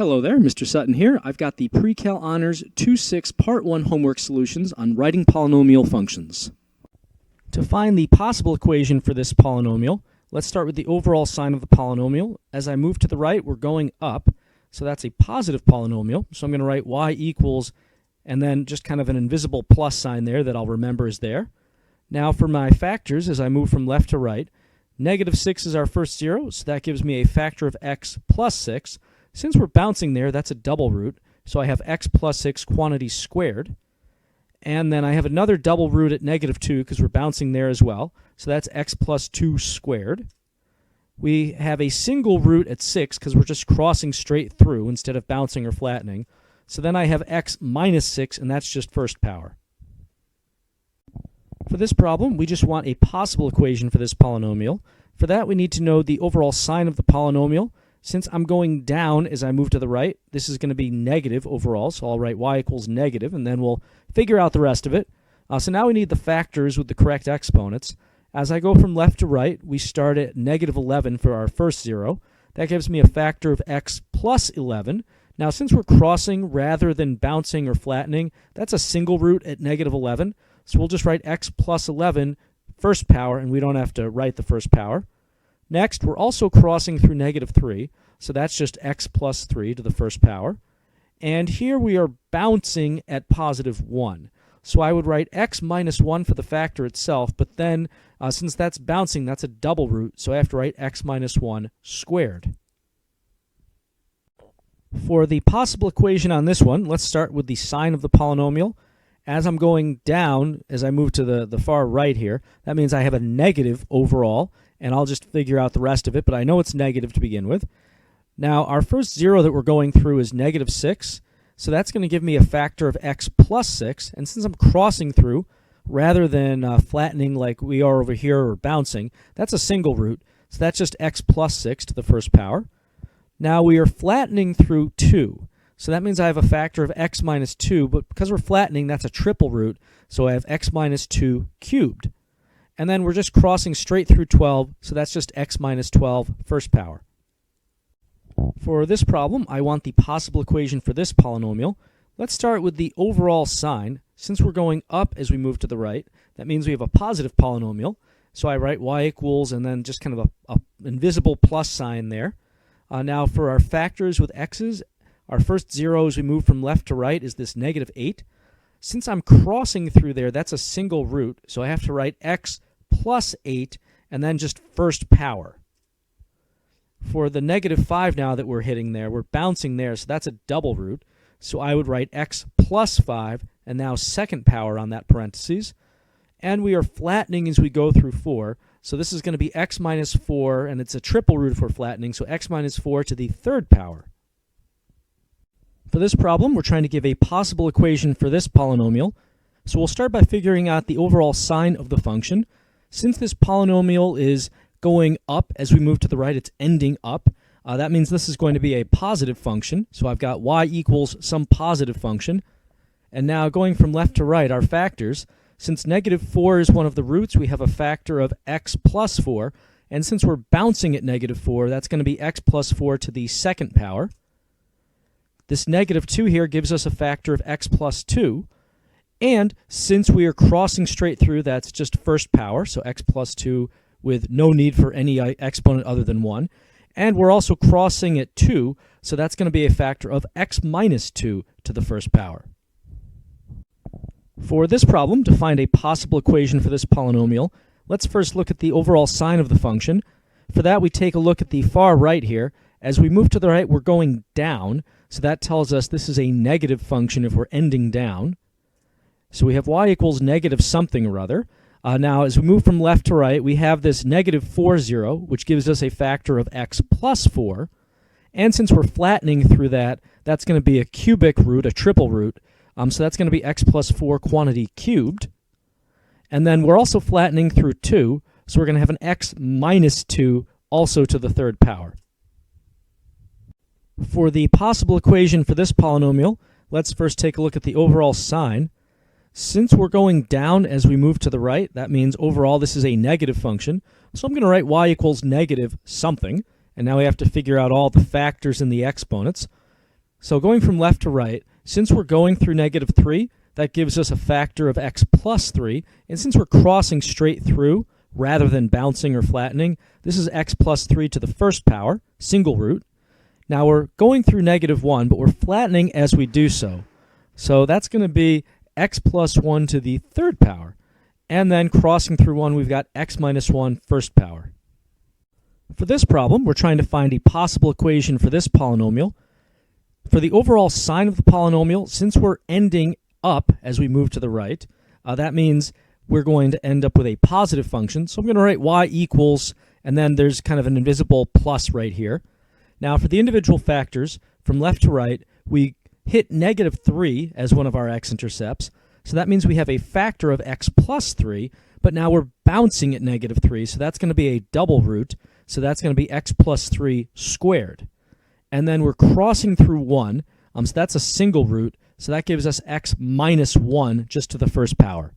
Hello there, Mr. Sutton here. I've got the Pre-Cal Honors 2-6 Part 1 homework solutions on writing polynomial functions. To find the possible equation for this polynomial, let's start with the overall sign of the polynomial. As I move to the right, we're going up, so that's a positive polynomial. So I'm going to write y equals, and then just kind of an invisible plus sign there that I'll remember is there. Now for my factors, as I move from left to right, -6 is our first zero, so that gives me a factor of x plus 6. Since we're bouncing there, that's a double root, so I have x plus 6 quantity squared. And then I have another double root at -2 because we're bouncing there as well, so that's x plus 2 squared. We have a single root at 6 because we're just crossing straight through instead of bouncing or flattening. So then I have x minus 6, and that's just first power. For this problem, we just want a possible equation for this polynomial. For that, we need to know the overall sign of the polynomial. Since I'm going down as I move to the right, this is going to be negative overall, so I'll write y equals negative, and then we'll figure out the rest of it. So now we need the factors with the correct exponents. As I go from left to right, we start at -11 for our first zero. That gives me a factor of x plus 11. Now, since we're crossing rather than bouncing or flattening, that's a single root at -11. So we'll just write x plus 11 first power, and we don't have to write the first power. Next, we're also crossing through -3, so that's just x plus 3 to the first power. And here we are bouncing at +1. So I would write x minus 1 for the factor itself, but then since that's bouncing, that's a double root, so I have to write x minus 1 squared. For the possible equation on this one, let's start with the sign of the polynomial. As I'm going down, as I move to the far right here, that means I have a negative overall, and I'll just figure out the rest of it, but I know it's negative to begin with. Now, our first zero that we're going through is -6, so that's going to give me a factor of x plus 6, and since I'm crossing through, rather than flattening like we are over here or bouncing, that's a single root, so that's just x plus 6 to the first power. Now we are flattening through 2, so that means I have a factor of x minus 2, but because we're flattening, that's a triple root, so I have x minus 2 cubed. And then we're just crossing straight through 12, so that's just x minus 12 first power. For this problem, I want the possible equation for this polynomial. Let's start with the overall sign. Since we're going up as we move to the right, that means we have a positive polynomial. So I write y equals and then just kind of a invisible plus sign there. Now for our factors with x's, our first zero as we move from left to right is this -8. Since I'm crossing through there, that's a single root, so I have to write x plus 8 and then just first power. For the -5 now that we're hitting there, we're bouncing there, so that's a double root, so I would write x plus 5 and now second power on that parentheses. And we are flattening as we go through 4, so this is going to be x minus 4, and it's a triple root if we're flattening, so x minus 4 to the third power. For this problem, we're trying to give a possible equation for this polynomial. So we'll start by figuring out the overall sign of the function. Since this polynomial is going up as we move to the right, it's ending up. That means this is going to be a positive function. So I've got y equals some positive function. And now going from left to right, our factors. Since -4 is one of the roots, we have a factor of x plus 4. And since we're bouncing at -4, that's going to be x plus 4 to the second power. This -2 here gives us a factor of x plus 2, and since we are crossing straight through, that's just first power, so x plus 2 with no need for any exponent other than 1. And we're also crossing at 2, so that's going to be a factor of x minus 2 to the first power. For this problem, to find a possible equation for this polynomial, let's first look at the overall sign of the function. For that, we take a look at the far right here. As we move to the right, we're going down, so that tells us this is a negative function if we're ending down. So we have y equals negative something or other. Now, as we move from left to right, we have this -4, which gives us a factor of x plus 4. And since we're flattening through that, that's going to be a cubic root, a triple root. So that's going to be x plus 4 quantity cubed. And then we're also flattening through 2, so we're going to have an x minus 2 also to the third power. For the possible equation for this polynomial, let's first take a look at the overall sign. Since we're going down as we move to the right, that means overall this is a negative function. So I'm going to write y equals negative something, and now we have to figure out all the factors and the exponents. So going from left to right, since we're going through -3, that gives us a factor of x plus 3. And since we're crossing straight through rather than bouncing or flattening, this is x plus 3 to the first power, single root. Now we're going through -1, but we're flattening as we do so. So that's going to be x plus 1 to the third power. And then crossing through 1, we've got x minus 1 first power. For this problem, we're trying to find a possible equation for this polynomial. For the overall sign of the polynomial, since we're ending up as we move to the right, that means we're going to end up with a positive function. So I'm going to write y equals, and then there's kind of an invisible plus right here. Now for the individual factors, from left to right, we hit -3 as one of our x-intercepts. So that means we have a factor of x plus 3, but now we're bouncing at -3, so that's going to be a double root. So that's going to be x plus 3 squared. And then we're crossing through 1, so that's a single root, so that gives us x minus 1 just to the first power.